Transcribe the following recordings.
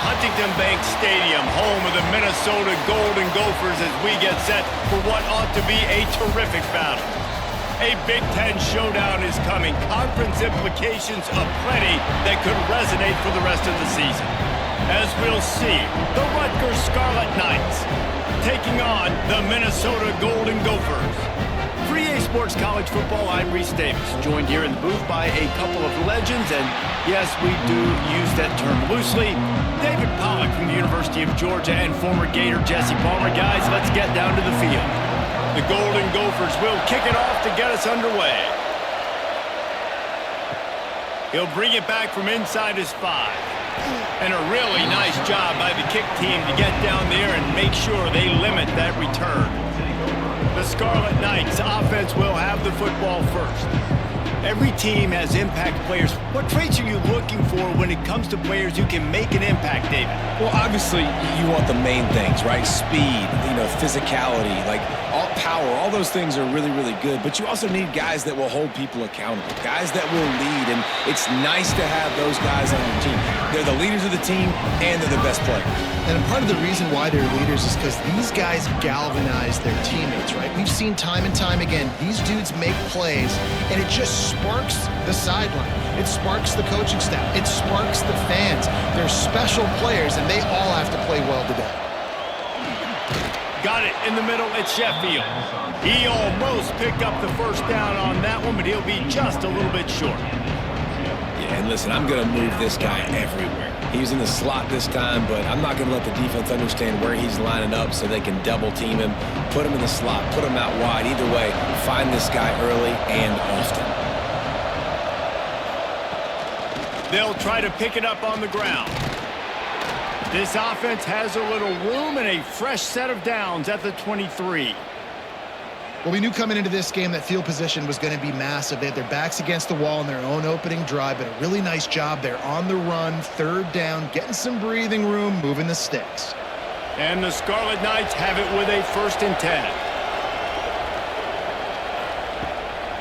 Huntington Bank Stadium, home of the Minnesota Golden Gophers, as we get set for what ought to be a terrific battle. A Big Ten showdown is coming. Conference implications aplenty that could resonate for the rest of the season. As we'll see, the Rutgers Scarlet Knights taking on the Minnesota Golden Gophers. For EA Sports College Football, I'm Reese Davis, joined here in the booth by a couple of legends, and yes, we do use that term loosely. David Pollack from the University of Georgia and former Gator Jesse Palmer. Guys, let's get down to the field. The Golden Gophers will kick it off to get us underway. He'll bring it back from inside his 5. And a really nice job by the kick team to get down there and make sure they limit that return. The Scarlet Knights offense will have the football first. Every team has impact players. What traits are you looking for when it comes to players who can make an impact, David? Well, obviously, you want the main things, right? Speed, physicality, like all power, all those things are really, really good. But you also need guys that will hold people accountable, guys that will lead. And it's nice to have those guys on your team. They're the leaders of the team, and they're the best players. And part of the reason why they're leaders is because these guys galvanize their teammates, right? We've seen time and time again, these dudes make plays, and it just sparks the sideline. It sparks the coaching staff. It sparks the fans. They're special players, and they all have to play well today. Got it in the middle. It's Sheffield. He almost picked up the first down on that one, but he'll be just a little bit short. Yeah, and listen, I'm going to move this guy everywhere. He's in the slot this time, but I'm not going to let the defense understand where he's lining up so they can double team him, put him in the slot, put him out wide. Either way, find this guy early and often. They'll try to pick it up on the ground. This offense has a little room and a fresh set of downs at the 23. Well, we knew coming into this game that field position was going to be massive. They had their backs against the wall in their own opening drive, but a really nice job there on the run, 3rd down, getting some breathing room, moving the sticks. And the Scarlet Knights have it with a 1st and 10.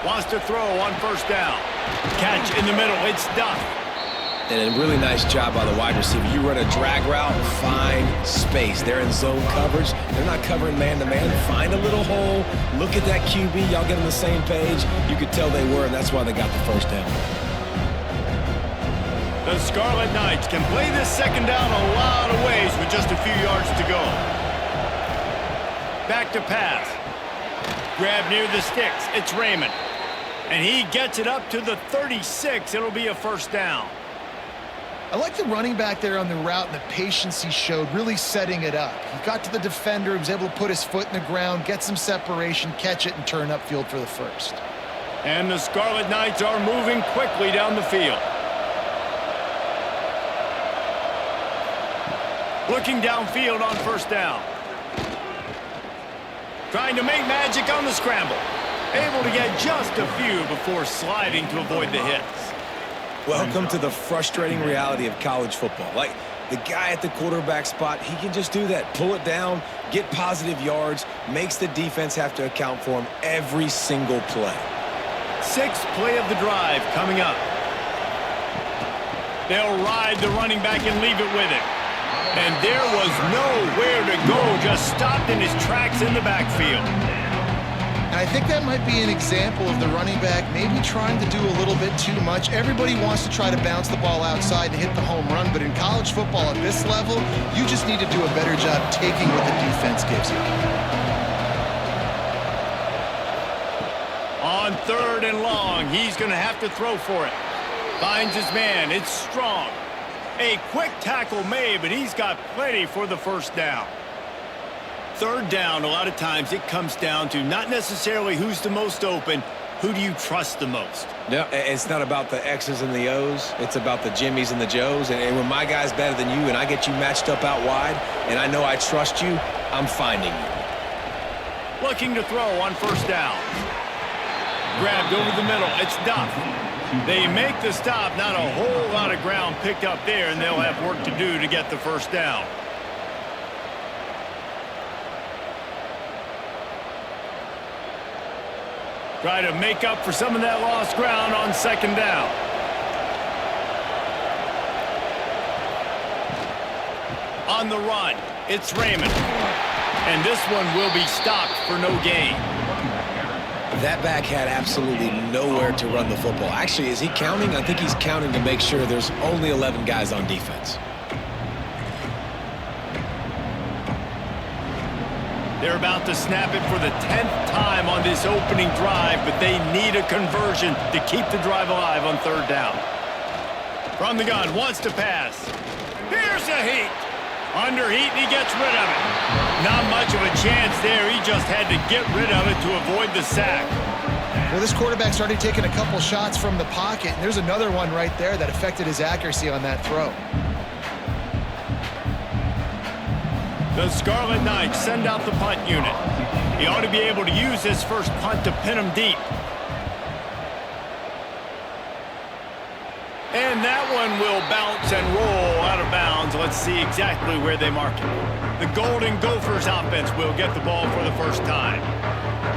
Wants to throw on 1st down. Catch in the middle. It's Duff. And a really nice job by the wide receiver. You run a drag route, find space. They're in zone coverage. They're not covering man-to-man. Find a little hole. Look at that QB. Y'all get on the same page. You could tell they were, and that's why they got the 1st down. The Scarlet Knights can play this 2nd down a lot of ways with just a few yards to go. Back to pass. Grab near the sticks. It's Raymond. And he gets it up to the 36. It'll be a 1st down. I like the running back there on the route and the patience he showed, really setting it up. He got to the defender, he was able to put his foot in the ground, get some separation, catch it, and turn upfield for the 1st. And the Scarlet Knights are moving quickly down the field. Looking downfield on 1st down. Trying to make magic on the scramble. Able to get just a few before sliding to avoid the hits. Welcome to the frustrating reality of college football. Like, the guy at the quarterback spot, he can just do that. Pull it down, get positive yards, makes the defense have to account for him every single play. 6th play of the drive coming up. They'll ride the running back and leave it with him. And there was nowhere to go, just stopped in his tracks in the backfield. And I think that might be an example of the running back maybe trying to do a little bit too much. Everybody wants to try to bounce the ball outside and hit the home run, but in college football at this level, you just need to do a better job taking what the defense gives you. On 3rd and long, he's going to have to throw for it. Finds his man. It's Strong. A quick tackle made, but he's got plenty for the 1st down. 3rd down, a lot of times it comes down to not necessarily who's the most open, who do you trust the most? No, it's not about the X's and the O's. It's about the Jimmies and the Joes. And when my guy's better than you and I get you matched up out wide and I know I trust you, I'm finding you. Looking to throw on 1st down. Grabbed over the middle. It's Duff. They make the stop. Not a whole lot of ground picked up there, and they'll have work to do to get the 1st down. Try to make up for some of that lost ground on 2nd down. On the run, it's Raymond. And this one will be stopped for no gain. That back had absolutely nowhere to run the football. Actually, is he counting? I think he's counting to make sure there's only 11 guys on defense. They're about to snap it for the 10th time on this opening drive, but they need a conversion to keep the drive alive on third down. From the gun, wants to pass. Here's a heat. Under heat, and he gets rid of it. Not much of a chance there. He just had to get rid of it to avoid the sack. Well, this quarterback's already taken a couple shots from the pocket, and there's another one right there that affected his accuracy on that throw. The Scarlet Knights send out the punt unit. He ought to be able to use his first punt to pin him deep. And that one will bounce and roll out of bounds. Let's see exactly where they mark it. The Golden Gophers offense will get the ball for the first time.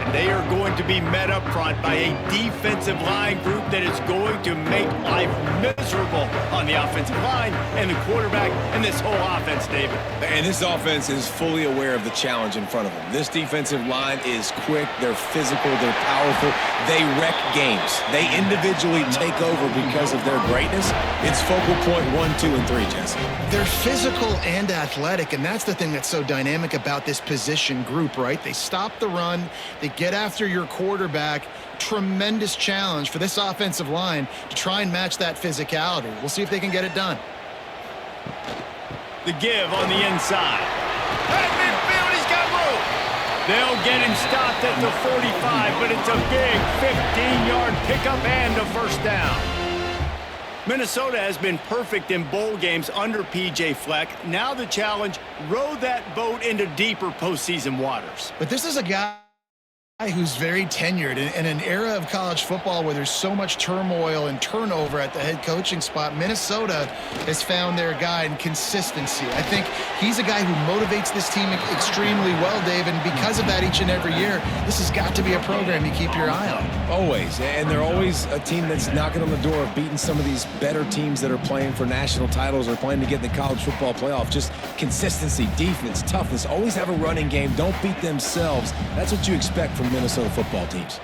And they are going to be met up front by a defensive line group that is going to make life miserable on the offensive line and the quarterback and this whole offense, David. And this offense is fully aware of the challenge in front of them. This defensive line is quick, they're physical, they're powerful, they wreck games. They individually take over because of their greatness. It's focal point 1, 2, and 3, Jesse. They're physical and athletic, and that's the thing that's so dynamic about this position group, right? They stop the run, they get after your quarterback. Tremendous challenge for this offensive line to try and match that physicality. We'll see if they can get it done. The give on the inside. At midfield, he's got room. They'll get him stopped at the 45, but it's a big 15-yard pickup and a first down. Minnesota has been perfect in bowl games under P.J. Fleck. Now the challenge, row that boat into deeper postseason waters. But this is a guy who's very tenured in an era of college football where there's so much turmoil and turnover at the head coaching spot. Minnesota has found their guy in consistency. I think he's a guy who motivates this team extremely well, Dave, and because of that each and every year, this has got to be a program you keep your eye on. Always, and they're always a team that's knocking on the door of beating some of these better teams that are playing for national titles or playing to get in the college football playoff. Just consistency, defense, toughness, always have a running game, don't beat themselves. That's what you expect from Minnesota football teams.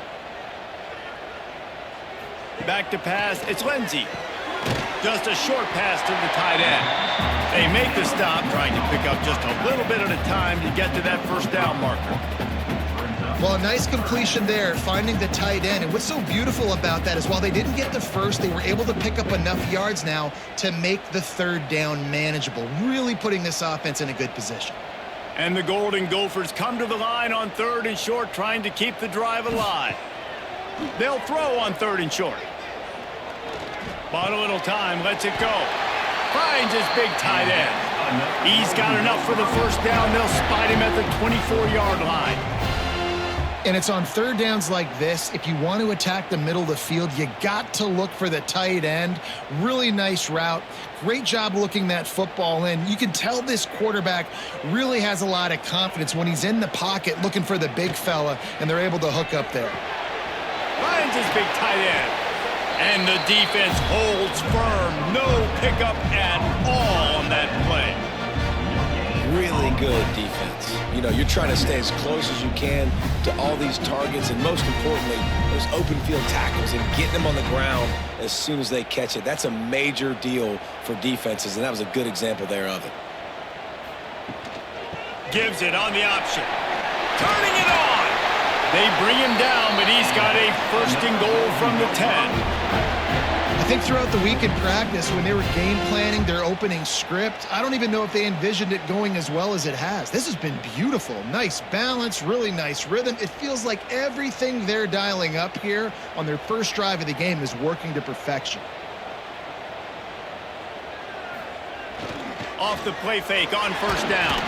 Back to pass, it's Lindsey. Just a short pass to the tight end. They make the stop, trying to pick up just a little bit at a time to get to that first down marker. Well, a nice completion there, finding the tight end. And what's so beautiful about that is while they didn't get the first, they were able to pick up enough yards now to make the third down manageable, really putting this offense in a good position. And the Golden Gophers come to the line on third and short, trying to keep the drive alive. They'll throw on third and short. Bought a little time, lets it go. Finds his big tight end. He's got enough for the first down. They'll spot him at the 24-yard line. And it's on third downs like this, if you want to attack the middle of the field, you got to look for the tight end. Really nice route. Great job looking that football in. You can tell this quarterback really has a lot of confidence when he's in the pocket looking for the big fella, and they're able to hook up there. Finds his big tight end. And the defense holds firm. No pickup at all on that play. Really good defense. You know, you're trying to stay as close as you can to all these targets, and most importantly, those open field tackles and getting them on the ground as soon as they catch it. That's a major deal for defenses, and that was a good example there of it. Gives it on the option. Turning it on. They bring him down, but he's got a first and goal from the 10. I think throughout the week in practice, when they were game planning their opening script, I don't even know if they envisioned it going as well as it has. This has been beautiful. Nice balance, really nice rhythm. It feels like everything they're dialing up here on their first drive of the game is working to perfection. Off the play fake on first down.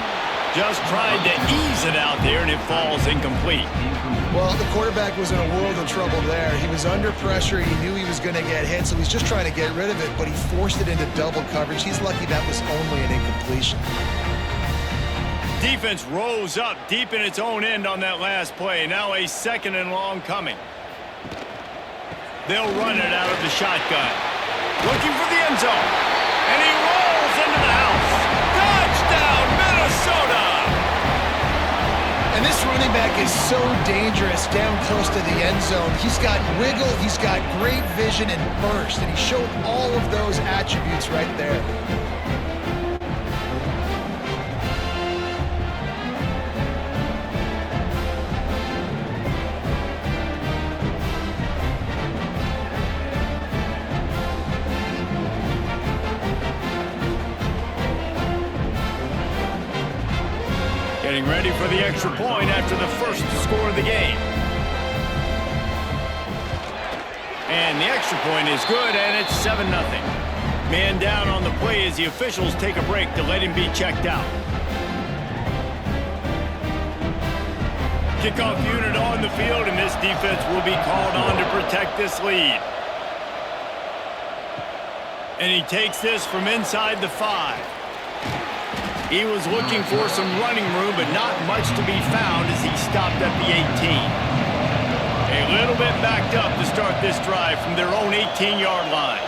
Just tried to ease it out there, and it falls incomplete. Well, the quarterback was in a world of trouble there. He was under pressure. He knew he was going to get hit, so he's just trying to get rid of it, but he forced it into double coverage. He's lucky that was only an incompletion. Defense rose up deep in its own end on that last play. Now a second and long coming. They'll run it out of the shotgun. Looking for the end zone. And he rolls into the house. Touchdown! quarterback is so dangerous down close to the end zone. He's got wiggle, he's got great vision and burst, and he showed all of those attributes right there. Getting ready for the extra point after the first score of the game. And the extra point is good, and it's 7-0. Man down on the play as the officials take a break to let him be checked out. Kickoff unit on the field, and this defense will be called on to protect this lead. And he takes this from inside the 5. He was looking for some running room, but not much to be found as he stopped at the 18. A little bit backed up to start this drive from their own 18-yard line.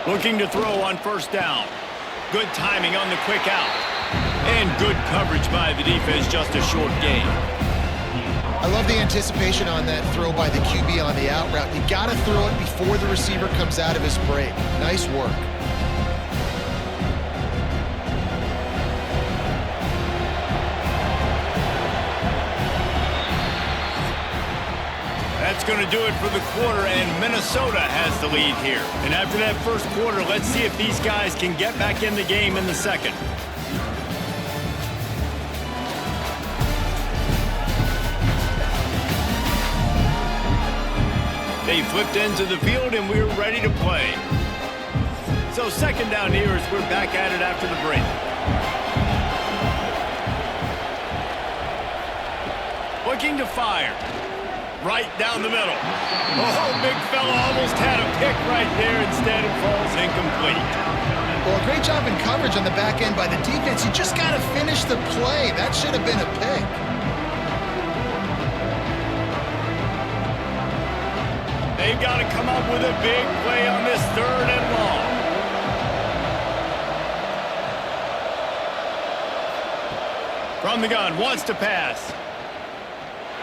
Looking to throw on first down. Good timing on the quick out. And good coverage by the defense, just a short gain. I love the anticipation on that throw by the QB on the out route. You got to throw it before the receiver comes out of his break. Nice work. That's going to do it for the quarter, and Minnesota has the lead here. And after that first quarter, let's see if these guys can get back in the game in the second. They flipped into the field, and we're ready to play. So second down here as we're back at it after the break. Looking to fire. Right down the middle. Oh, big fella almost had a pick right there. Instead, it falls incomplete. Well, a great job in coverage on the back end by the defense. You just got to finish the play. That should have been a pick. They've got to come up with a big play on this 3rd and long. From the gun, wants to pass.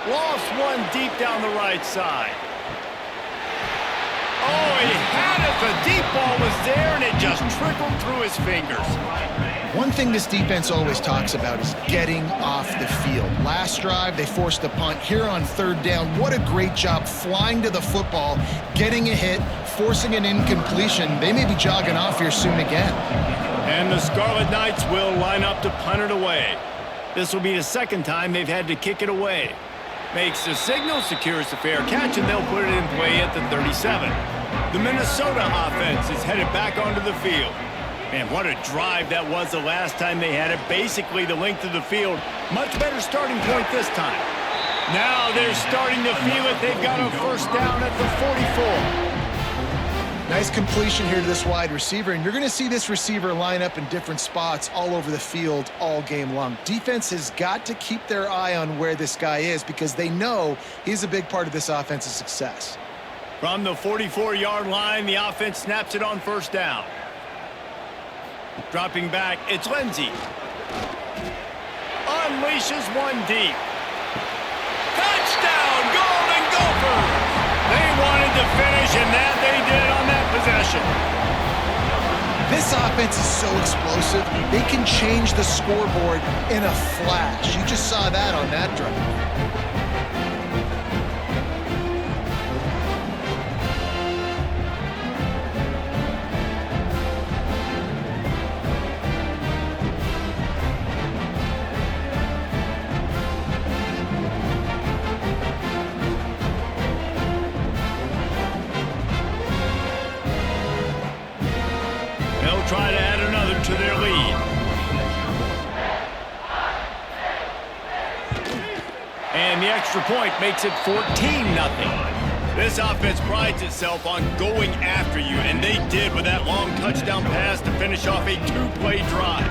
Lost one deep down the right side. Oh, he had it. The deep ball was there, and it just trickled through his fingers. One thing this defense always talks about is getting off the field. Last drive, they forced a punt. Here on 3rd down, what a great job flying to the football, getting a hit, forcing an incompletion. They may be jogging off here soon again. And the Scarlet Knights will line up to punt it away. This will be the second time they've had to kick it away. Makes the signal, secures the fair catch, and they'll put it in play at the 37. The Minnesota offense is headed back onto the field. Man, what a drive that was the last time they had it. Basically the length of the field. Much better starting point this time. Now they're starting to feel it. They've got a first down at the 44. Nice completion here to this wide receiver, and you're going to see this receiver line up in different spots all over the field all game long. Defense has got to keep their eye on where this guy is because they know he's a big part of this offense's success. From the 44-yard line, the offense snaps it on first down. Dropping back, it's Lindsey. Unleashes one deep. Touchdown, Golden Gophers! They wanted to finish, and that they did on that possession. This offense is so explosive, they can change the scoreboard in a flash. You just saw that on that drive. Try to add another to their lead. And the extra point makes it 14-0. This offense prides itself on going after you, and they did with that long touchdown pass to finish off a 2-play drive.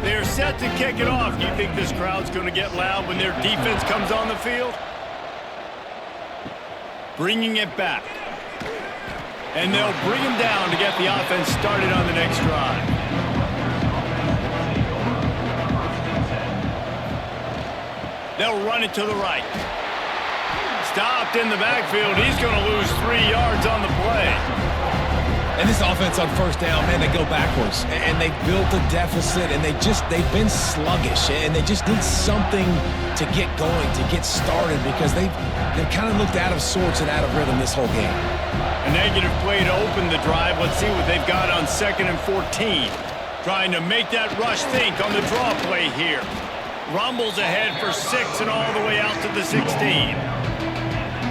They're set to kick it off. You think this crowd's going to get loud when their defense comes on the field? Bringing it back. And they'll bring him down to get the offense started on the next drive. They'll run it to the right. Stopped in the backfield. He's going to lose 3 yards on the play. And this offense on first down, man, they go backwards. And they built a deficit, and they've been sluggish. And they just need something to get going, to get started, because they've kind of looked out of sorts and out of rhythm this whole game. A negative play to open the drive. Let's see what they've got on 2nd and 14. Trying to make that rush think on the draw play here. Rumbles ahead for 6 and all the way out to the 16.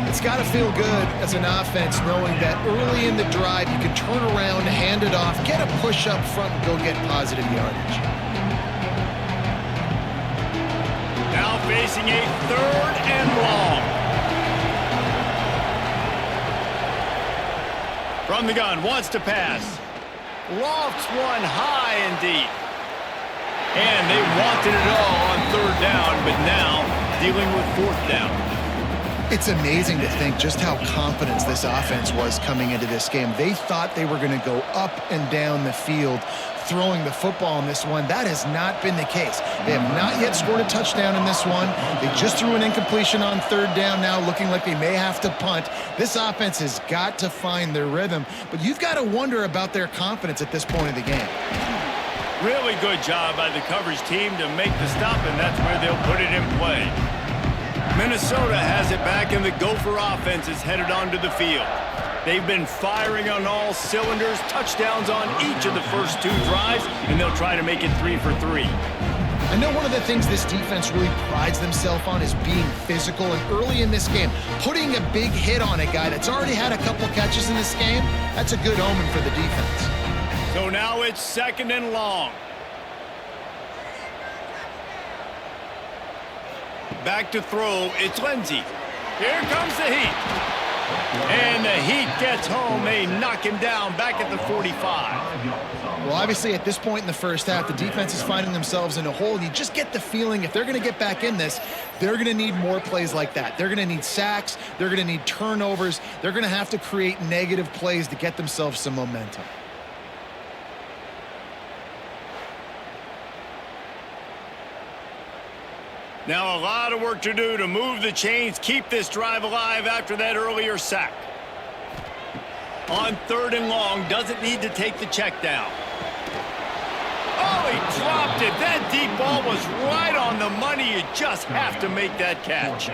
It's got to feel good as an offense knowing that early in the drive you can turn around, hand it off, get a push up front, and go get positive yardage. Now facing a 3rd and long. From the gun, wants to pass. Lofts one high and deep. And they wanted it all on 3rd down, but now dealing with 4th down. It's amazing to think just how confident this offense was coming into this game. They thought they were going to go up and down the field throwing the football in this one. That has not been the case. They have not yet scored a touchdown in this one. They just threw an incompletion on 3rd down now, looking like they may have to punt. This offense has got to find their rhythm, but you've got to wonder about their confidence at this point of the game. Really good job by the coverage team to make the stop, and that's where they'll put it in play. Minnesota has it back, and the Gopher offense is headed onto the field. They've been firing on all cylinders, touchdowns on each of the first 2 drives, and they'll try to make it 3 for 3. I know one of the things this defense really prides themselves on is being physical, and early in this game, putting a big hit on a guy that's already had a couple catches in this game, that's a good omen for the defense. So now it's 2nd and long. Back to throw, it's Lindsey. Here comes the Heat. And the Heat gets home. They knock him down back at the 45. Well, obviously, at this point in the first half, the defense is finding themselves in a hole. You just get the feeling if they're going to get back in this, they're going to need more plays like that. They're going to need sacks. They're going to need turnovers. They're going to have to create negative plays to get themselves some momentum. Now a lot of work to do to move the chains, keep this drive alive after that earlier sack. On 3rd and long, doesn't need to take the check down. Oh, he dropped it. That deep ball was right on the money. You just have to make that catch.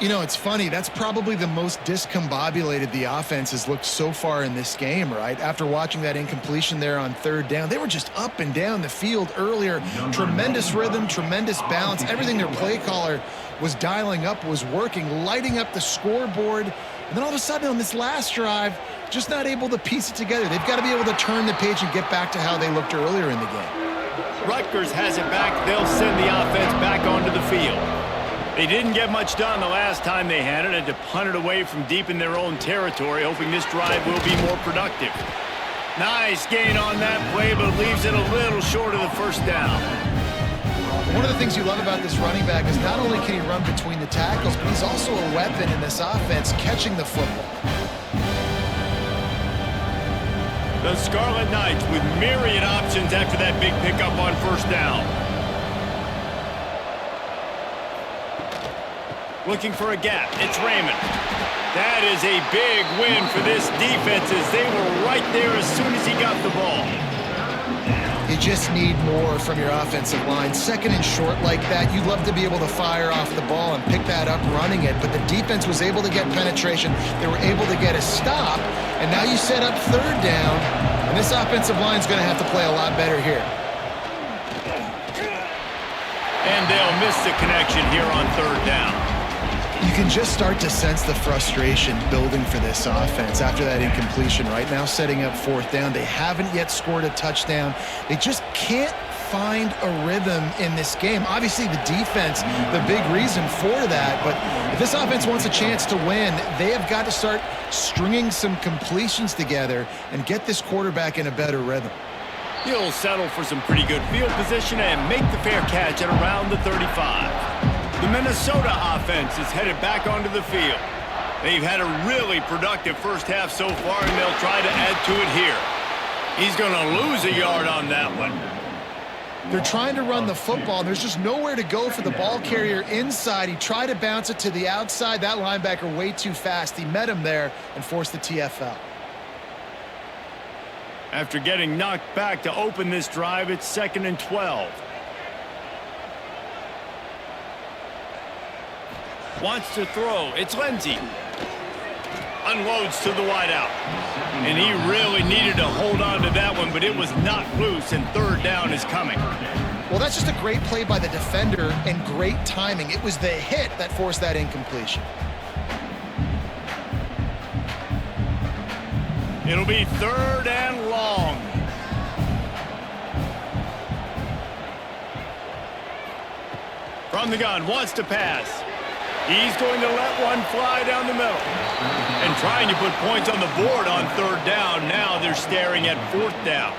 You know, it's funny. That's probably the most discombobulated the offense has looked so far in this game, right? After watching that incompletion there on 3rd down, they were just up and down the field earlier. Tremendous rhythm, tremendous balance. Everything their play caller was dialing up was working, lighting up the scoreboard. And then all of a sudden on this last drive, just not able to piece it together. They've got to be able to turn the page and get back to how they looked earlier in the game. Rutgers has it back. They'll send the offense back onto the field. They didn't get much done the last time they had it, had to punt it away from deep in their own territory, hoping this drive will be more productive. Nice gain on that play, but leaves it a little short of the 1st down. One of the things you love about this running back is not only can he run between the tackles, but he's also a weapon in this offense, catching the football. The Scarlet Knights with myriad options after that big pickup on 1st down. Looking for a gap. It's Raymond. That is a big win for this defense as they were right there as soon as he got the ball. You just need more from your offensive line. 2nd and short like that, you'd love to be able to fire off the ball and pick that up running it, but the defense was able to get penetration. They were able to get a stop, and now you set up 3rd down, and this offensive line is going to have to play a lot better here. And they'll miss the connection here on 3rd down. You can just start to sense the frustration building for this offense after that incompletion. Right now setting up 4th down. They haven't yet scored a touchdown. They just can't find a rhythm in this game. Obviously the defense, the big reason for that, but if this offense wants a chance to win, they have got to start stringing some completions together and get this quarterback in a better rhythm. He'll settle for some pretty good field position and make the fair catch at around the 35. The Minnesota offense is headed back onto the field. They've had a really productive first half so far, and they'll try to add to it here. He's going to lose a yard on that one. They're trying to run the football, and there's just nowhere to go for the ball carrier inside. He tried to bounce it to the outside. That linebacker way too fast. He met him there and forced the TFL. After getting knocked back to open this drive, it's 2nd and 12. Wants to throw. It's Lindsey. Unloads to the wideout. And he really needed to hold on to that one, but it was not loose, and 3rd down is coming. Well, that's just a great play by the defender and great timing. It was the hit that forced that incompletion. It'll be 3rd and long. From the gun, wants to pass. He's going to let one fly down the middle. And trying to put points on the board on 3rd down. Now they're staring at 4th down.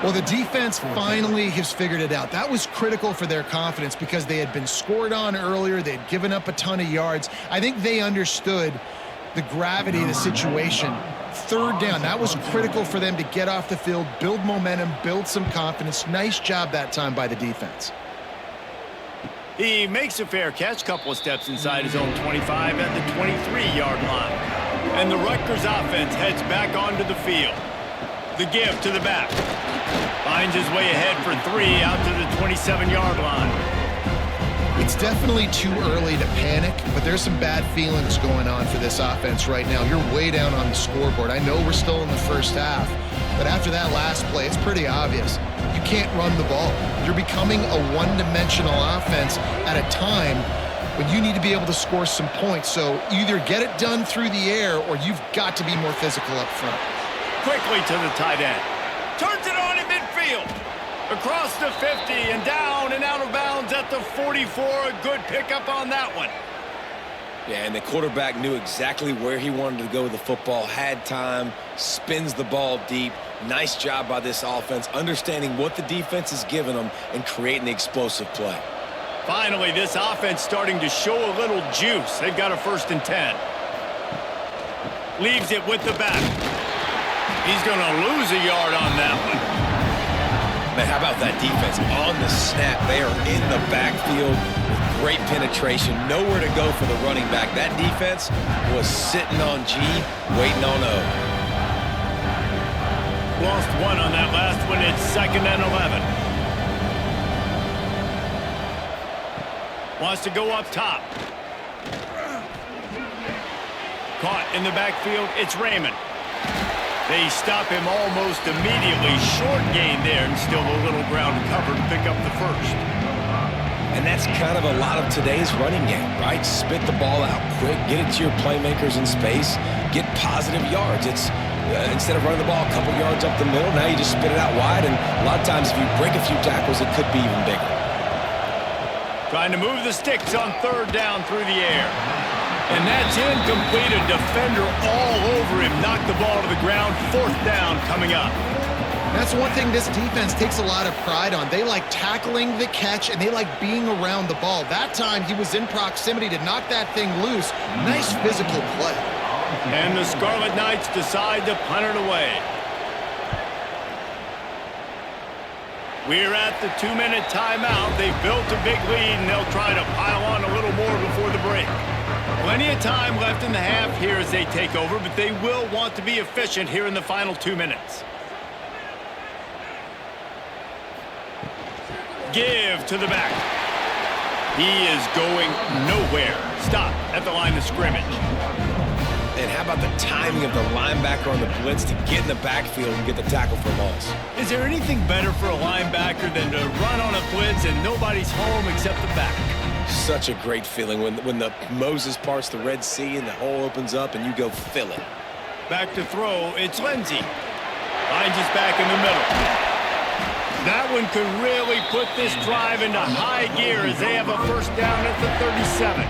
Well, the defense finally has figured it out. That was critical for their confidence because they had been scored on earlier. They had given up a ton of yards. I think they understood the gravity of the situation. 3rd down, that was critical for them to get off the field, build momentum, build some confidence. Nice job that time by the defense. He makes a fair catch, couple of steps inside his own 25 at the 23-yard line. And the Rutgers offense heads back onto the field. The give to the back. Finds his way ahead for 3 out to the 27-yard line. It's definitely too early to panic, but there's some bad feelings going on for this offense right now. You're way down on the scoreboard. I know we're still in the first half, but after that last play, it's pretty obvious. You can't run the ball. You're becoming a one-dimensional offense at a time when you need to be able to score some points. So either get it done through the air or you've got to be more physical up front. Quickly to the tight end. Turns it on in midfield. Across the 50 and down and out of bounds at the 44. A good pickup on that one. Yeah, and the quarterback knew exactly where he wanted to go with the football, had time, spins the ball deep. Nice job by this offense, understanding what the defense is giving them and creating the explosive play. Finally, this offense starting to show a little juice. They've got a 1st and 10. Leaves it with the back. He's going to lose a yard on that one. Man, how about that defense? On the snap, they are in the backfield with great penetration. Nowhere to go for the running back. That defense was sitting on G, waiting on O. Lost 1 on that last one. It's 2nd and 11. Wants to go up top. Caught in the backfield. It's Raymond. They stop him almost immediately. Short gain there and still a little ground covered to pick up the 1st. And that's kind of a lot of today's running game, right? Spit the ball out quick, get it to your playmakers in space, get positive yards. It's instead of running the ball a couple yards up the middle, now you just spit it out wide, and a lot of times if you break a few tackles, it could be even bigger. Trying to move the sticks on 3rd down through the air. And that's incomplete. A defender all over him. Knocked the ball to the ground. 4th down coming up. That's one thing this defense takes a lot of pride on. They like tackling the catch, and they like being around the ball. That time, he was in proximity to knock that thing loose. Nice physical play. And the Scarlet Knights decide to punt it away. We're at the 2-minute timeout. They've built a big lead, and they'll try to pile on a little more before the break. Plenty of time left in the half here as they take over, but they will want to be efficient here in the final 2 minutes. Give to the back. He is going nowhere. Stop at the line of scrimmage. And how about the timing of the linebacker on the blitz to get in the backfield and get the tackle for loss? Is there anything better for a linebacker than to run on a blitz and nobody's home except the back? Such a great feeling when the Moses parts the Red Sea and the hole opens up and you go fill it. Back to throw, it's Lindsey. Finds his back in the middle. That one could really put this drive into high gear as they have a 1st down at the 37.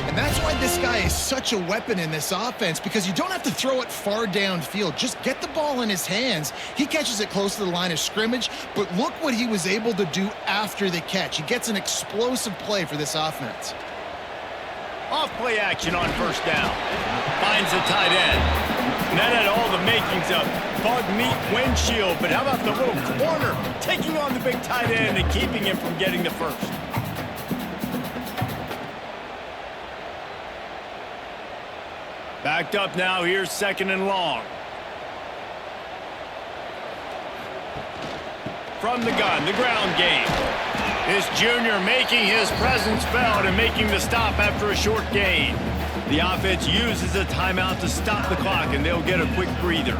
And that's why this guy is such a weapon in this offense, because you don't have to throw it far downfield. Just get the ball in his hands. He catches it close to the line of scrimmage, but look what he was able to do after the catch. He gets an explosive play for this offense. Off play action on 1st down. Finds the tight end. And that had all the makings of bug meat windshield. But how about the little corner taking on the big tight end and keeping him from getting the first? Backed up now. Here's 2nd and long. From the gun, the ground game. This junior making his presence felt and making the stop after a short gain. The offense uses a timeout to stop the clock, and they'll get a quick breather.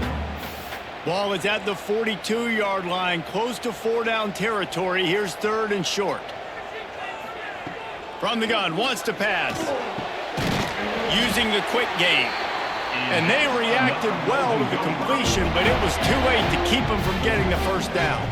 Ball is at the 42-yard line, close to 4-down territory. Here's 3rd and short. From the gun, wants to pass. Using the quick game. And they reacted well to the completion, but it was too late to keep them from getting the first down.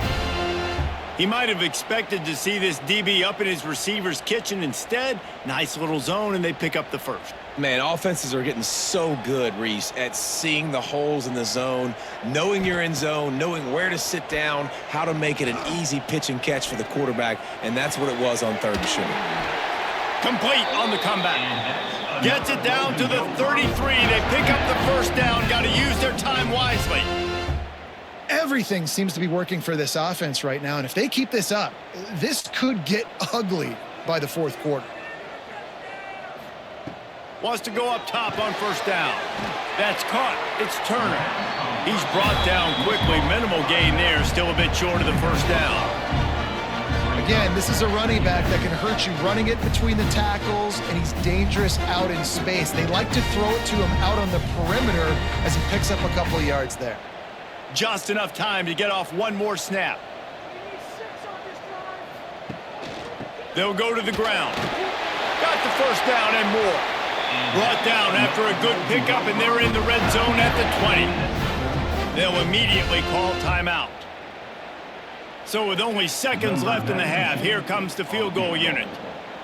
He might have expected to see this DB up in his receiver's kitchen. Instead, nice little zone, and they pick up the first. Man, offenses are getting so good, Reese, at seeing the holes in the zone, knowing you're in zone, knowing where to sit down, how to make it an easy pitch and catch for the quarterback, and that's what it was on 3rd and short. Complete on the comeback. Gets it down to the 33. They pick up the first down. Got to use their time wisely. Everything seems to be working for this offense right now, and if they keep this up, this could get ugly by the 4th quarter. Wants to go up top on first down. That's caught. It's Turner. He's brought down quickly. Minimal gain there. Still a bit short of the first down. Again, this is a running back that can hurt you running it between the tackles, and he's dangerous out in space. They like to throw it to him out on the perimeter as he picks up a couple of yards there. Just enough time to get off one more snap. They'll go to the ground. Got the first down and more. Brought down after a good pickup, and they're in the red zone at the 20. They'll immediately call timeout. So with only seconds left in the half, here comes the field goal unit.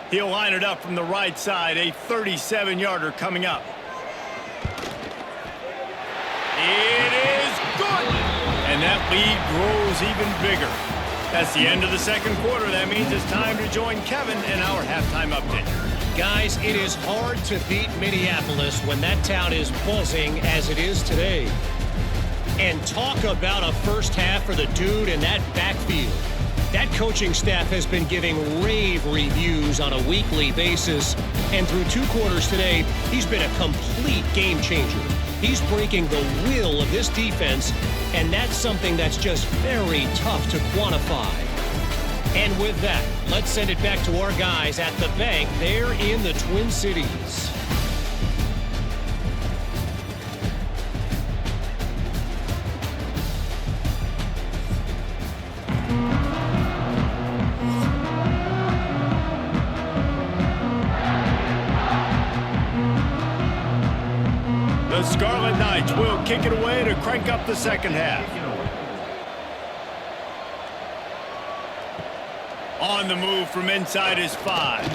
He'll line it up from the right side, a 37-yarder coming up. It is good! And that lead grows even bigger. That's the end of the 2nd quarter. That means it's time to join Kevin in our halftime update. Guys, it is hard to beat Minneapolis when that town is buzzing as it is today. And talk about a first half for the dude in that backfield. That coaching staff has been giving rave reviews on a weekly basis. And through 2 quarters today, he's been a complete game changer. He's breaking the will of this defense, and that's something that's just very tough to quantify. And with that, let's send it back to our guys at the bank there in the Twin Cities. The Scarlet Knights will kick it away to crank up the 2nd half. On the move from inside his 5.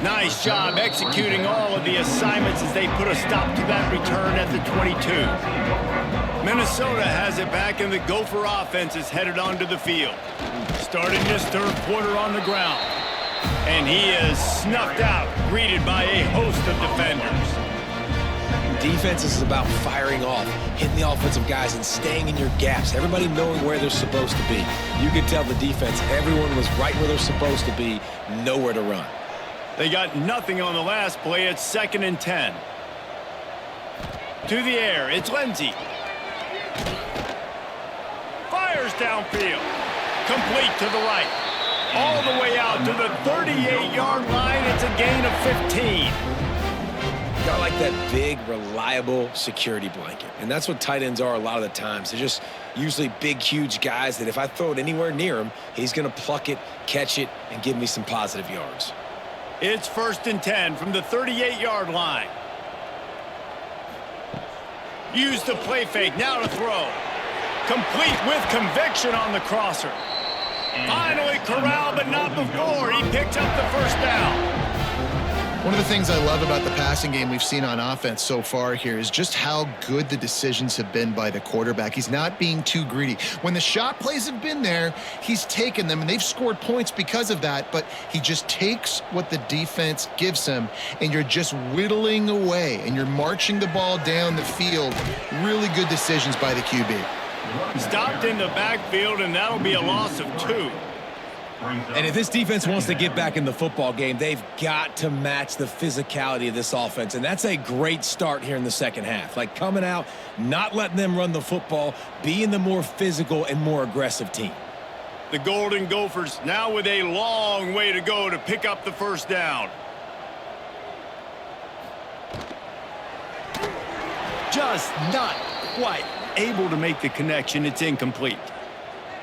Nice job executing all of the assignments as they put a stop to that return at the 22. Minnesota has it back, and the Gopher offense is headed onto the field. Starting this 3rd quarter on the ground. And he is snuffed out, greeted by a host of defenders. Defense is about firing off, hitting the offensive guys, and staying in your gaps. Everybody knowing where they're supposed to be. You could tell the defense, everyone was right where they're supposed to be, nowhere to run. They got nothing on the last play. It's 2nd and 10. To the air, it's Lindsey. Fires downfield. Complete to the right. All the way out to the 38-yard line. It's a gain of 15. Got like that big, reliable security blanket. And that's what tight ends are a lot of the times. They're just usually big, huge guys that if I throw it anywhere near him, he's going to pluck it, catch it, and give me some positive yards. It's 1st and 10 from the 38-yard line. Use the play fake, now to throw. Complete with conviction on the crosser. Finally corralled, but not before. He picked up the first down. One of the things I love about the passing game we've seen on offense so far here is just how good the decisions have been by the quarterback. He's not being too greedy. When the shot plays have been there, he's taken them, and they've scored points because of that, but he just takes what the defense gives him, and you're just whittling away, and you're marching the ball down the field. Really good decisions by the QB. Stopped in the backfield, and that'll be a loss of 2. And if this defense wants to get back in the football game, they've got to match the physicality of this offense. And that's a great start here in the second half. Like coming out, not letting them run the football, being the more physical and more aggressive team. The Golden Gophers now with a long way to go to pick up the first down. Just not quite able to make the connection. It's incomplete.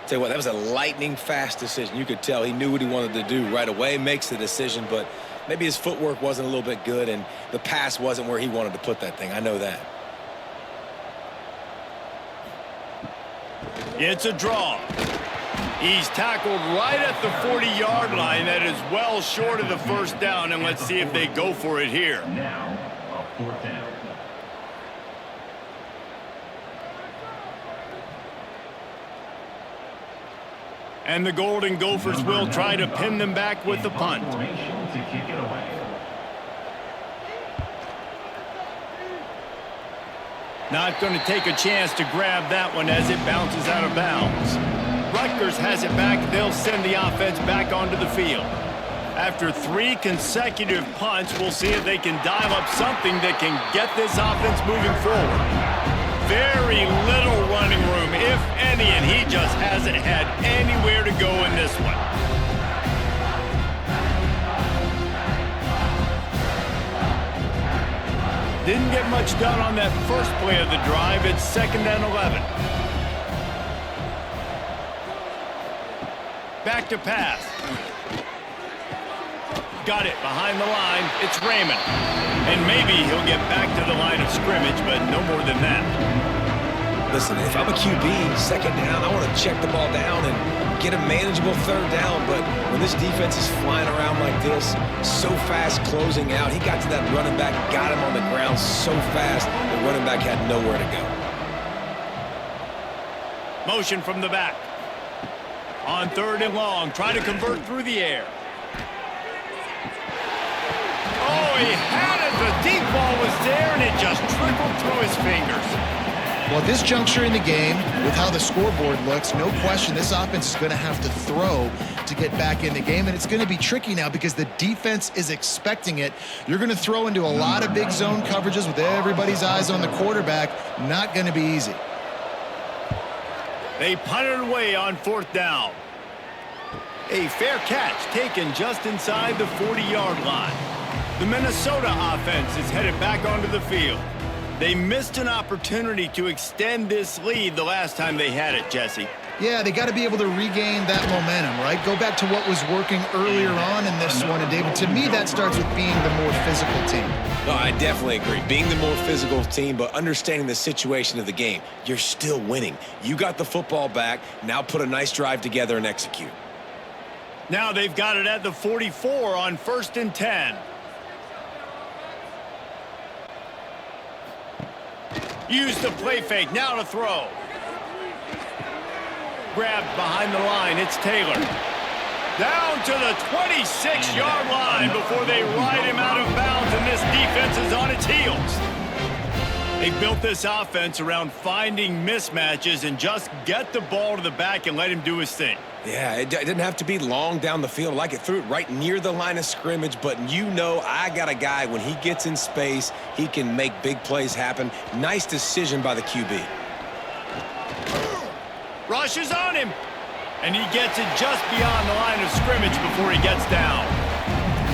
Tell you what, that was a lightning fast decision. You could tell he knew what he wanted to do right away, makes the decision, but maybe his footwork wasn't a little bit good and the pass wasn't where he wanted to put that thing. I know that. It's a draw. He's tackled right at the 40-yard line. That is well short of the first down, and let's see if they go for it here. Now, a 4th down. And the Golden Gophers will try to pin them back with the punt. Not going to take a chance to grab that one as it bounces out of bounds. Rutgers has it back. They'll send the offense back onto the field. After 3 consecutive punts, we'll see if they can dial up something that can get this offense moving forward. Very little running room, if any, and he just hasn't had anywhere to go in this one. Didn't get much done on that first play of the drive. It's 2nd and 11. Back to pass. Got it behind the line. It's Raymond. And maybe he'll get back to the line of scrimmage, but no more than that. Listen, if I'm a QB, 2nd down, I want to check the ball down and get a manageable 3rd down. But when this defense is flying around like this, so fast closing out, he got to that running back, got him on the ground so fast, the running back had nowhere to go. Motion from the back. On 3rd and long, try to convert through the air. Oh, he had it. The deep ball was there, and it just trickled through his fingers. Well, at this juncture in the game, with how the scoreboard looks, no question this offense is going to have to throw to get back in the game, and it's going to be tricky now because the defense is expecting it. You're going to throw into a lot of big zone coverages with everybody's eyes on the quarterback. Not going to be easy. They punted away on 4th down. A fair catch taken just inside the 40-yard line. The Minnesota offense is headed back onto the field. They missed an opportunity to extend this lead the last time they had it, Jesse. Yeah, they got to be able to regain that momentum, right? Go back to what was working earlier on in this one. And, David, to me, that starts with being the more physical team. No, I definitely agree. Being the more physical team, but understanding the situation of the game. You're still winning. You got the football back. Now put a nice drive together and execute. Now they've got it at the 44 on 1st and 10. Use the play fake. Now to throw. Grabbed behind the line. It's Taylor. Down to the 26-yard line before they ride him out of bounds, and this defense is on its heels. They built this offense around finding mismatches and just get the ball to the back and let him do his thing. Yeah, it didn't have to be long down the field. Like it threw it right near the line of scrimmage, but you know I got a guy, when he gets in space, he can make big plays happen. Nice decision by the QB. Rushes on him, and he gets it just beyond the line of scrimmage before he gets down.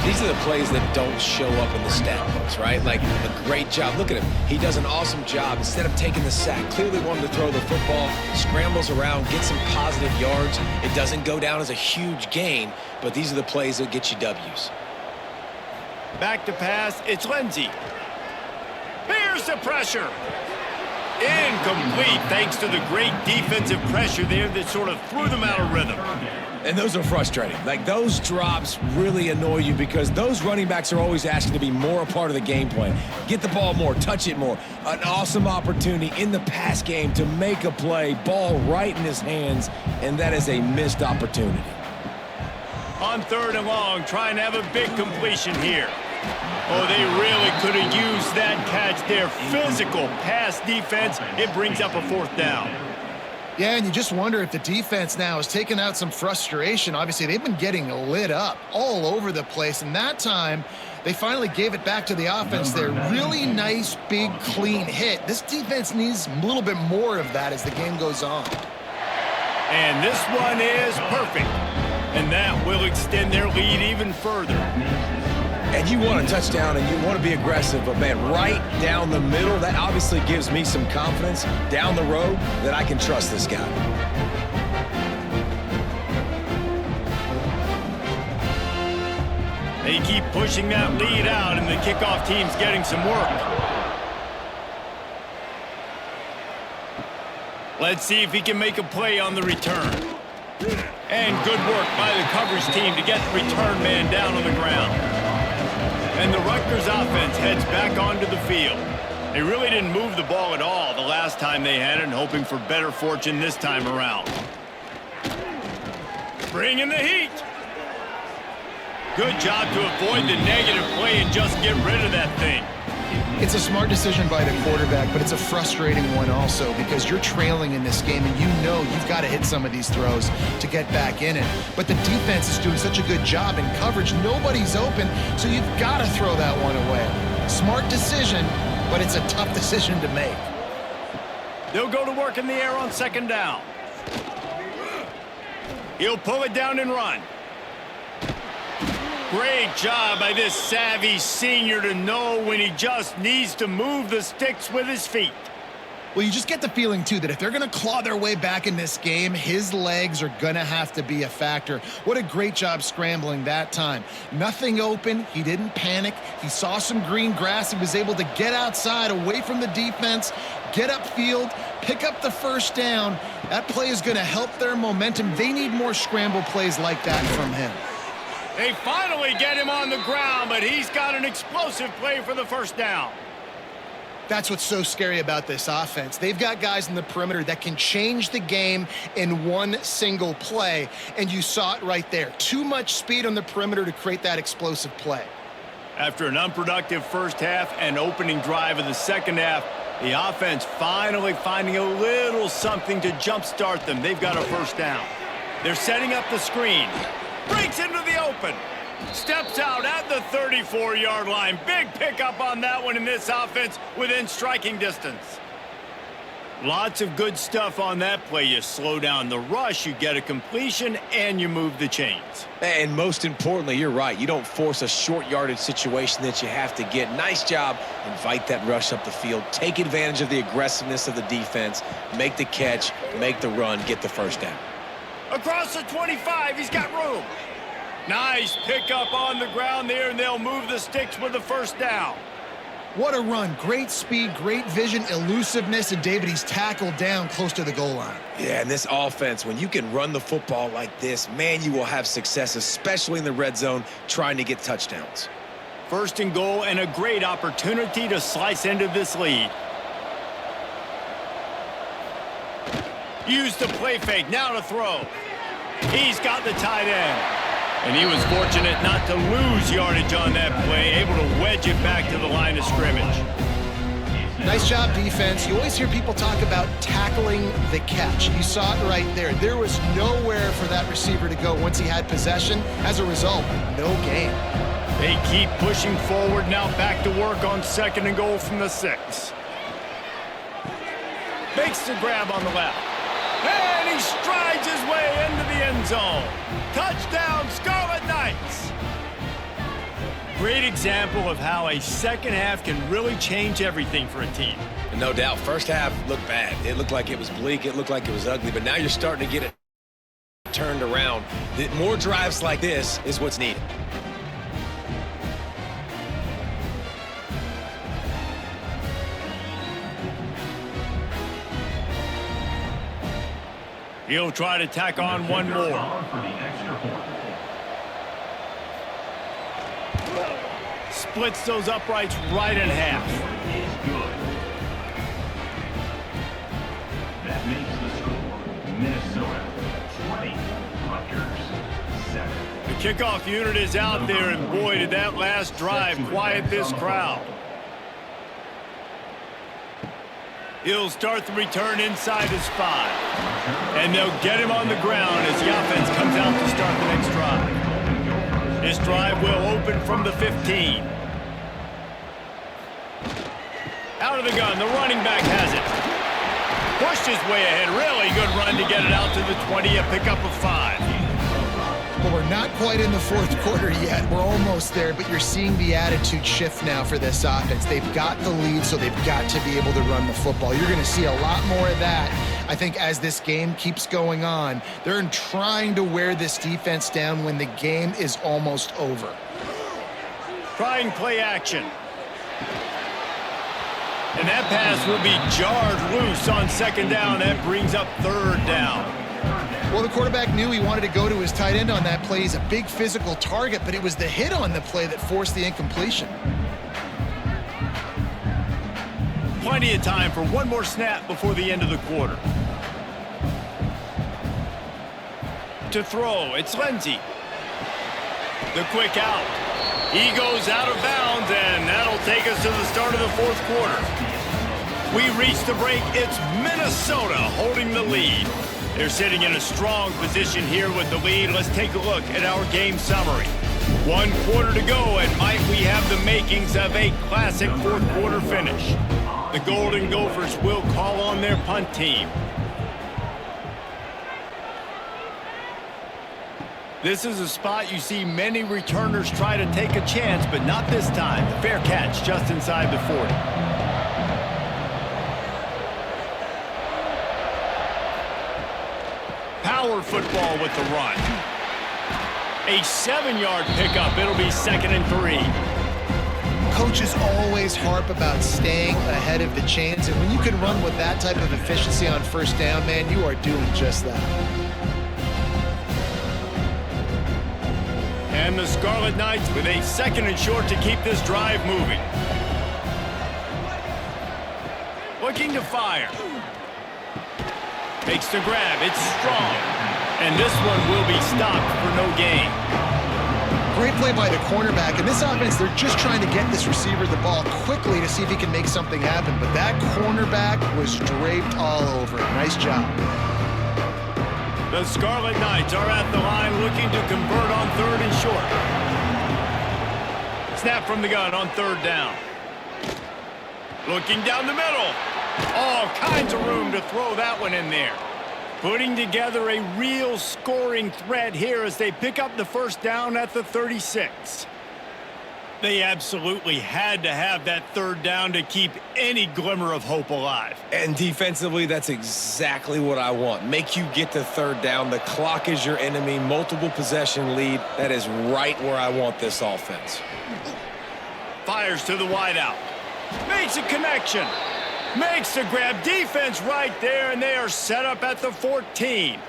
These are the plays that don't show up in the stat books, right? Like a great job. Look at him. He does an awesome job. Instead of taking the sack, clearly wanted to throw the football, scrambles around, gets some positive yards. It doesn't go down as a huge gain, but these are the plays that get you W's. Back to pass. It's Lindsey. Here's the pressure. Incomplete, thanks to the great defensive pressure there that sort of threw them out of rhythm. And those are frustrating. Like, those drops really annoy you because those running backs are always asking to be more a part of the game plan. Get the ball more, touch it more. An awesome opportunity in the pass game to make a play, ball right in his hands, and that is a missed opportunity. On 3rd and long, trying to have a big completion here. Oh, they really could have used that catch there. Physical pass defense. It brings up a 4th down. Yeah, and you just wonder if the defense now is taking out some frustration. Obviously, they've been getting lit up all over the place, and that time they finally gave it back to the offense there. Really nice, big, clean hit. This defense needs a little bit more of that as the game goes on. And this one is perfect. And that will extend their lead even further. And you want a touchdown and you want to be aggressive, but man, right down the middle, that obviously gives me some confidence down the road that I can trust this guy. They keep pushing that lead out, and the kickoff team's getting some work. Let's see if he can make a play on the return. And good work by the coverage team to get the return man down on the ground. And the Rutgers offense heads back onto the field. They really didn't move the ball at all the last time they had it, hoping for better fortune this time around. Bring in the heat. Good job to avoid the negative play and just get rid of that thing. It's a smart decision by the quarterback, but it's a frustrating one also because you're trailing in this game and you know you've got to hit some of these throws to get back in it. But the defense is doing such a good job in coverage. Nobody's open, so you've got to throw that one away. Smart decision, but it's a tough decision to make. They'll go to work in the air on 2nd down. He'll pull it down and run. Great job by this savvy senior to know when he just needs to move the sticks with his feet. Well, you just get the feeling, too, that if they're going to claw their way back in this game, his legs are going to have to be a factor. What a great job scrambling that time. Nothing open. He didn't panic. He saw some green grass. He was able to get outside, away from the defense, get upfield, pick up the 1st down. That play is going to help their momentum. They need more scramble plays like that from him. They finally get him on the ground, but he's got an explosive play for the 1st down. That's what's so scary about this offense. They've got guys in the perimeter that can change the game in one single play, and you saw it right there. Too much speed on the perimeter to create that explosive play. After an unproductive 1st half and opening drive of the 2nd half, the offense finally finding a little something to jumpstart them. They've got a 1st down. They're setting up the screen. Breaks into the open. Steps out at the 34-yard line. Big pickup on that one in this offense within striking distance. Lots of good stuff on that play. You slow down the rush, you get a completion, and you move the chains. And most importantly, you're right. You don't force a short yardage situation that you have to get. Nice job. Invite that rush up the field. Take advantage of the aggressiveness of the defense. Make the catch, make the run, get the 1st down. Across the 25, he's got room. Nice pickup on the ground there, and they'll move the sticks with the 1st down. What a run. Great speed, great vision, elusiveness, and David, he's tackled down close to the goal line. Yeah, and this offense, when you can run the football like this, man, you will have success, especially in the red zone, trying to get touchdowns. 1st and goal, and a great opportunity to slice into this lead. Use the play fake, now to throw. He's got the tight end. And he was fortunate not to lose yardage on that play, able to wedge it back to the line of scrimmage. Nice job, defense. You always hear people talk about tackling the catch. You saw it right there. There was nowhere for that receiver to go once he had possession. As a result, no gain. They keep pushing forward, now back to work on 2nd and goal from the 6. Makes the grab on the left. And he strides his way into the end zone. Touchdown, Scarlet Knights. Great example of how a 2nd half can really change everything for a team. No doubt. 1st half looked bad. It looked like it was bleak. It looked like it was ugly. But now you're starting to get it turned around. More drives like this is what's needed. He'll try to tack on one more. For the extra point. Splits those uprights right in half. Is good. That makes the score Minnesota 20, Rutgers 7. The kickoff unit is out there, and boy, did that last drive quiet this crowd. He'll start the return inside his 5. And they'll get him on the ground as the offense comes out to start the next drive. This drive will open from the 15. Out of the gun, the running back has it. Pushed his way ahead. Really good run to get it out to the 20, a pickup of 5. Well, we're not quite in the fourth quarter yet. We're almost there, but you're seeing the attitude shift now for this offense. They've got the lead, so they've got to be able to run the football. You're going to see a lot more of that, I think, as this game keeps going on. They're trying to wear this defense down when the game is almost over. Trying play action. And that pass will be jarred loose on second down. That brings up third down. Well, the quarterback knew he wanted to go to his tight end on that play. He's a big physical target, but it was the hit on the play that forced the incompletion. Plenty of time for one more snap before the end of the quarter. To throw, it's Lindsey. The quick out. He goes out of bounds, and that'll take us to the start of the fourth quarter. We reach the break. It's Minnesota holding the lead. They're sitting in a strong position here with the lead. Let's take a look at our game summary. 1 quarter to go, and might we have the makings of a classic fourth quarter finish. The Golden Gophers will call on their punt team. This is a spot you see many returners try to take a chance, but not this time. The fair catch just inside the 40. Power football with the run. A 7-yard pickup. It'll be 2nd and 3. Coaches always harp about staying ahead of the chains, and when you can run with that type of efficiency on first down, man, you are doing just that. And the Scarlet Knights with a 2nd and short to keep this drive moving. Looking to fire. Makes the grab. It's strong. And this one will be stopped for no gain. Great play by the cornerback. In this offense, they're just trying to get this receiver the ball quickly to see if he can make something happen. But that cornerback was draped all over. Nice job. The Scarlet Knights are at the line looking to convert on 3rd and short. Snap from the gun on 3rd down. Looking down the middle. All kinds of room to throw that one in there. Putting together a real scoring threat here as they pick up the first down at the 36. They absolutely had to have that 3rd down to keep any glimmer of hope alive. And defensively, that's exactly what I want. Make you get to 3rd down. The clock is your enemy. Multiple possession lead. That is right where I want this offense. Fires to the wideout. Makes a connection. Makes the grab. Defense right there, and they are set up at the 14.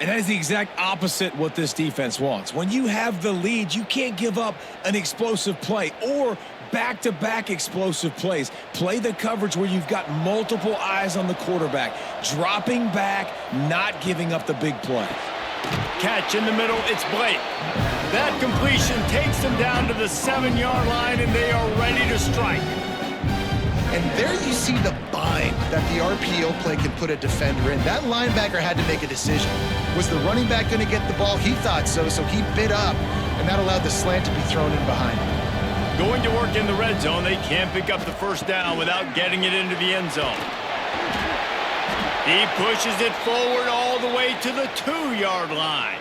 And that is the exact opposite what this defense wants. When you have the lead, you can't give up an explosive play or back-to-back explosive plays. Play the coverage where you've got multiple eyes on the quarterback. Dropping back, not giving up the big play. Catch in the middle, it's Blake. That completion takes them down to the 7-yard line, and they are ready to strike. And there you see the bind that the RPO play can put a defender in. That linebacker had to make a decision. Was the running back going to get the ball? He thought so, so he bit up, and that allowed the slant to be thrown in behind him. Going to work in the red zone, they can't pick up the first down without getting it into the end zone. He pushes it forward all the way to the 2-yard line.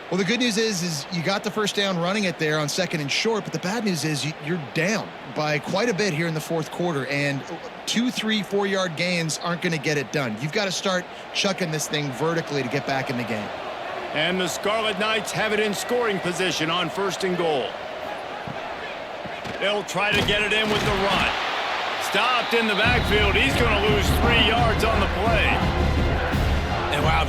Well, the good news is you got the first down running it there on 2nd and short, but the bad news is you're down by quite a bit here in the fourth quarter, and 2, 3, 4-yard gains aren't going to get it done. You've got to start chucking this thing vertically to get back in the game. And the Scarlet Knights have it in scoring position on 1st and goal. They'll try to get it in with the run. Stopped in the backfield. He's going to lose 3 yards on the play.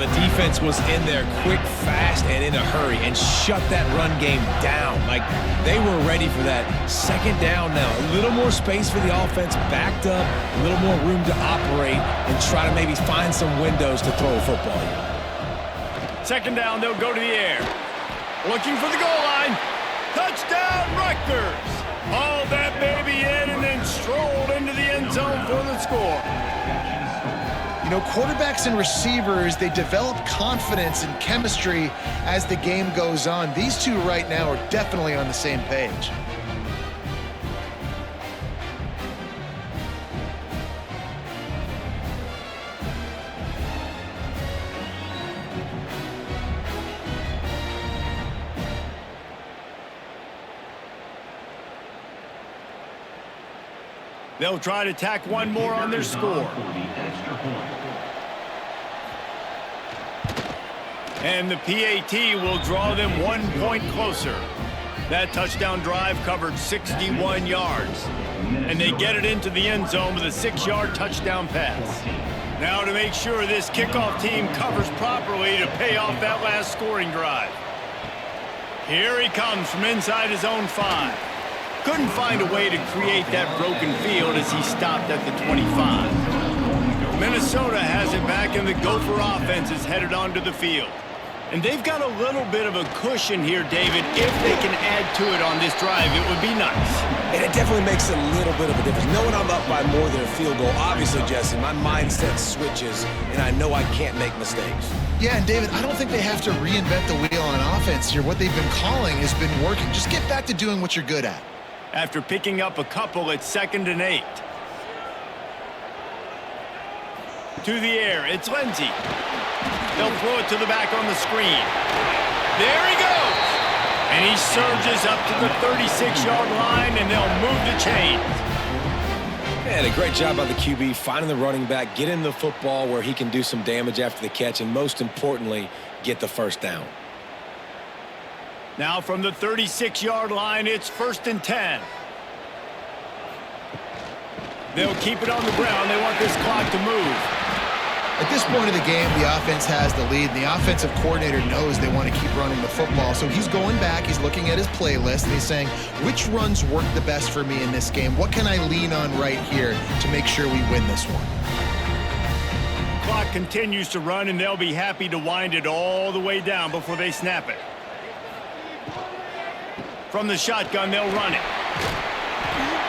the defense was in there quick, fast, and in a hurry and shut that run game down. Like, they were ready for that. Second down now. A little more space for the offense, backed up, a little more room to operate and try to maybe find some windows to throw a football in. Second down, they'll go to the air. Looking for the goal line. Touchdown, Rutgers! Hauled that baby in and then strolled into the end zone for the score. You know, quarterbacks and receivers, they develop confidence and chemistry as the game goes on. These two right now are definitely on the same page. They'll try to tack one more on their score. And the PAT will draw them 1 point closer. That touchdown drive covered 61 yards. And they get it into the end zone with a 6-yard touchdown pass. Now to make sure this kickoff team covers properly to pay off that last scoring drive. Here he comes from inside his own 5. Couldn't find a way to create that broken field as he stopped at the 25. Minnesota has it back, and the Gopher offense is headed onto the field. And they've got a little bit of a cushion here, David. If they can add to it on this drive, it would be nice. And it definitely makes a little bit of a difference. Knowing I'm up by more than a field goal, obviously, Jesse, my mindset switches, and I know I can't make mistakes. Yeah, and David, I don't think they have to reinvent the wheel on offense here. What they've been calling has been working. Just get back to doing what you're good at. After picking up a couple at 2nd and 8. To the air, it's Lindsey. They'll throw it to the back on the screen. There he goes! And he surges up to the 36-yard line, and they'll move the chains. And a great job by the QB finding the running back, getting the football where he can do some damage after the catch, and most importantly, get the first down. Now from the 36-yard line, it's 1st and 10. They'll keep it on the ground. They want this clock to move. At this point of the game, the offense has the lead, and the offensive coordinator knows they want to keep running the football. So he's going back, he's looking at his playlist, and he's saying, which runs work the best for me in this game? What can I lean on right here to make sure we win this one? Clock continues to run, and they'll be happy to wind it all the way down before they snap it. From the shotgun, they'll run it.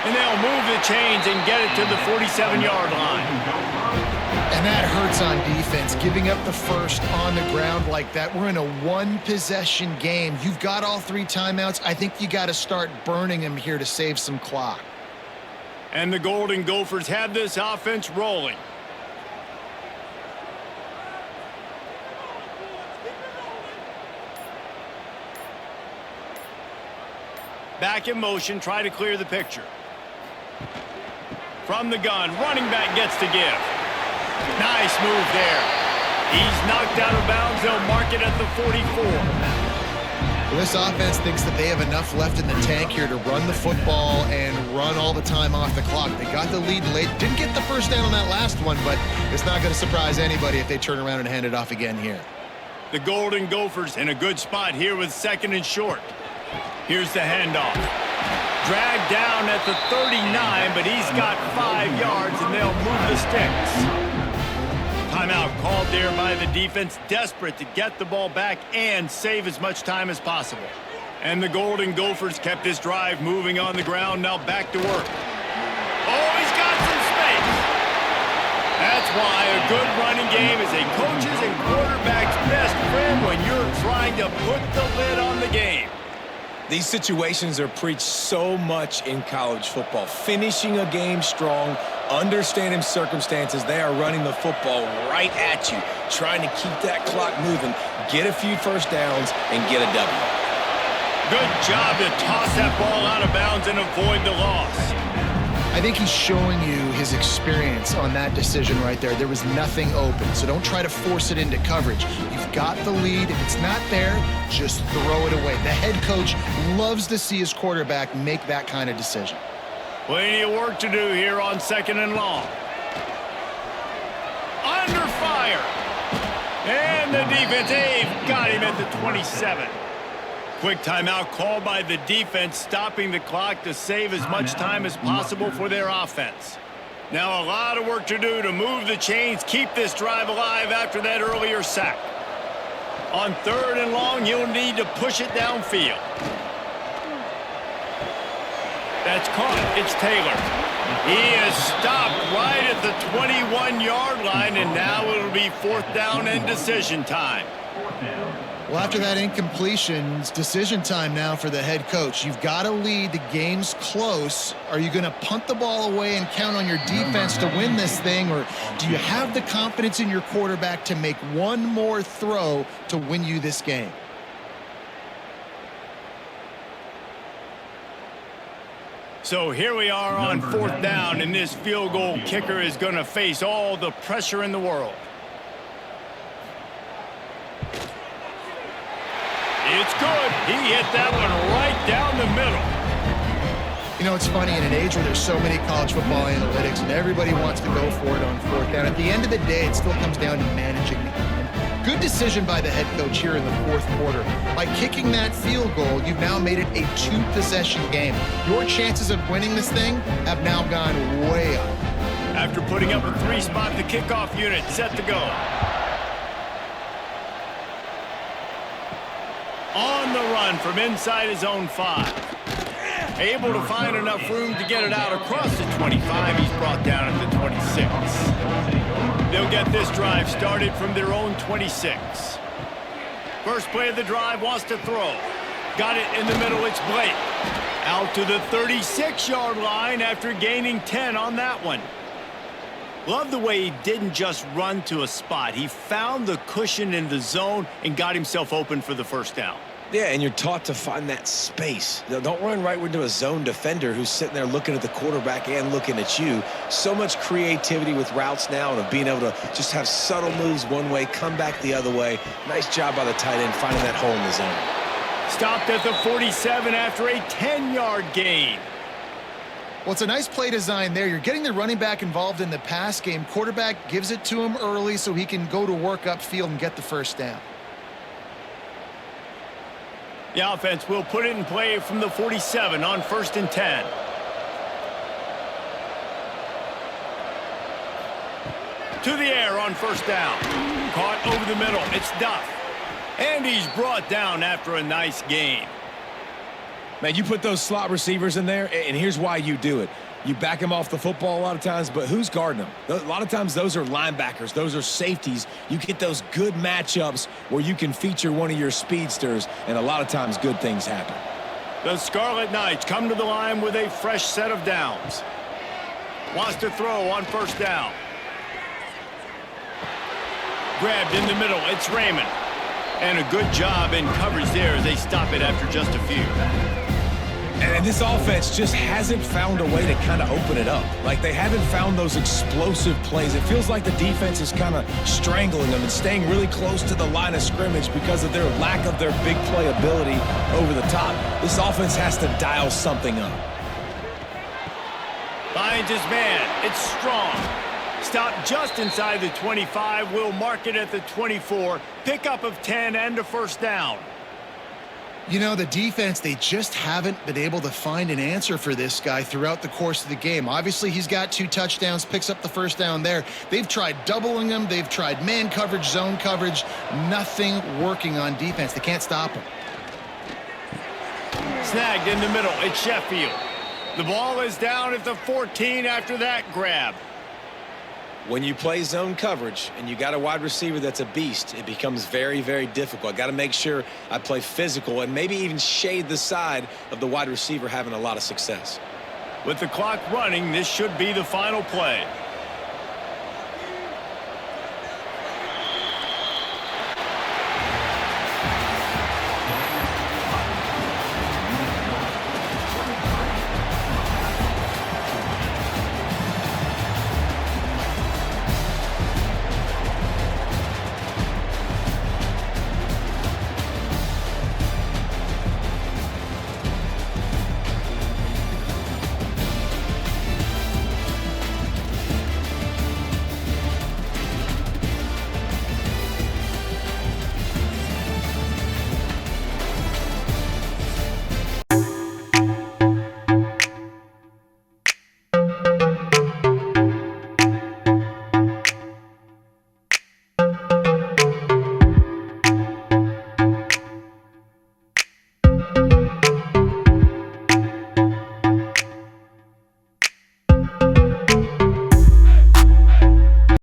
And they'll move the chains and get it to the 47-yard line. And that hurts on defense, giving up the first on the ground like that. We're in a one-possession game. You've got all 3 timeouts. I think you got to start burning them here to save some clock. And the Golden Gophers have this offense rolling. Back in motion, try to clear the picture. From the gun, running back gets to give. Nice move there. He's knocked out of bounds. They'll mark it at the 44. Well, this offense thinks that they have enough left in the tank here to run the football and run all the time off the clock. They got the lead late. Didn't get the first down on that last one, but it's not going to surprise anybody if they turn around and hand it off again here. The Golden Gophers in a good spot here with 2nd and short. Here's the handoff. Dragged down at the 39, but he's got 5 yards, and they'll move the sticks. Timeout called there by the defense, desperate to get the ball back and save as much time as possible. And the Golden Gophers kept this drive moving on the ground, now back to work. Oh, he's got some space. That's why a good running game is a coach's and quarterback's best friend when you're trying to put the lid on the game. These situations are preached so much in college football. Finishing a game strong, understanding circumstances. They are running the football right at you, trying to keep that clock moving, get a few first downs, and get a W. Good job to toss that ball out of bounds and avoid the loss. I think he's showing you his experience on that decision right there. There was nothing open, so don't try to force it into coverage. You've got the lead. If it's not there, just throw it away. The head coach loves to see his quarterback make that kind of decision. Plenty of work to do here on 2nd and long. Under fire. And the defense, they've got him at the 27. Quick timeout called by the defense, stopping the clock to save as much time as possible for their offense. Now a lot of work to do to move the chains, keep this drive alive after that earlier sack. On 3rd and long, you'll need to push it downfield. That's caught. It's Taylor. He is stopped right at the 21-yard line, and now it'll be 4th down and decision time. Well, after that incompletion, it's decision time now for the head coach. You've got to lead. The game's close. Are you going to punt the ball away and count on your defense to win this thing, or do you have the confidence in your quarterback to make one more throw to win you this game? So here we are on 4th down, and this field goal kicker is going to face all the pressure in the world. It's good. He hit that one right down the middle. You know, it's funny, in an age where there's so many college football analytics and everybody wants to go for it on 4th down, at the end of the day, it still comes down to managing the game. Good decision by the head coach here in the 4th quarter. By kicking that field goal, you've now made it a 2-possession game. Your chances of winning this thing have now gone way up. After putting up a 3-spot, the kickoff unit set to go. On the run from inside his own 5. Able to find enough room to get it out across the 25. He's brought down at the 26. They'll get this drive started from their own 26. First play of the drive, wants to throw. Got it in the middle, it's Blake. Out to the 36-yard line after gaining 10 on that one. Love the way he didn't just run to a spot. He found the cushion in the zone and got himself open for the 1st down. Yeah, and you're taught to find that space. Don't run right into a zone defender who's sitting there looking at the quarterback and looking at you. So much creativity with routes now and of being able to just have subtle moves one way, come back the other way. Nice job by the tight end finding that hole in the zone. Stopped at the 47 after a 10-yard gain. Well, it's a nice play design there. You're getting the running back involved in the pass game. Quarterback gives it to him early so he can go to work upfield and get the 1st down. The offense will put it in play from the 47 on 1st and 10. To the air on 1st down. Caught over the middle. It's Duff. And he's brought down after a nice gain. Man, you put those slot receivers in there, and here's why you do it. You back them off the football a lot of times, but who's guarding them? A lot of times those are linebackers. Those are safeties. You get those good matchups where you can feature one of your speedsters, and a lot of times good things happen. The Scarlet Knights come to the line with a fresh set of downs. Wants to throw on 1st down. Grabbed in the middle. It's Raymond. And a good job in coverage there as they stop it after just a few. And this offense just hasn't found a way to kind of open it up. Like, they haven't found those explosive plays. It feels like the defense is kind of strangling them and staying really close to the line of scrimmage because of their lack of their big play ability over the top. This offense has to dial something up. Finds his man. It's Strong. Stopped just inside the 25. Will mark it at the 24. Pickup of 10 and a 1st down. You know, the defense, they just haven't been able to find an answer for this guy throughout the course of the game. Obviously, he's got 2 touchdowns, picks up the 1st down there. They've tried doubling him. They've tried man coverage, zone coverage. Nothing working on defense. They can't stop him. Snagged in the middle. It's Sheffield. The ball is down at the 14 after that grab. When you play zone coverage and you got a wide receiver that's a beast, it becomes very, very difficult. I got to make sure I play physical and maybe even shade the side of the wide receiver having a lot of success. With the clock running, this should be the final play.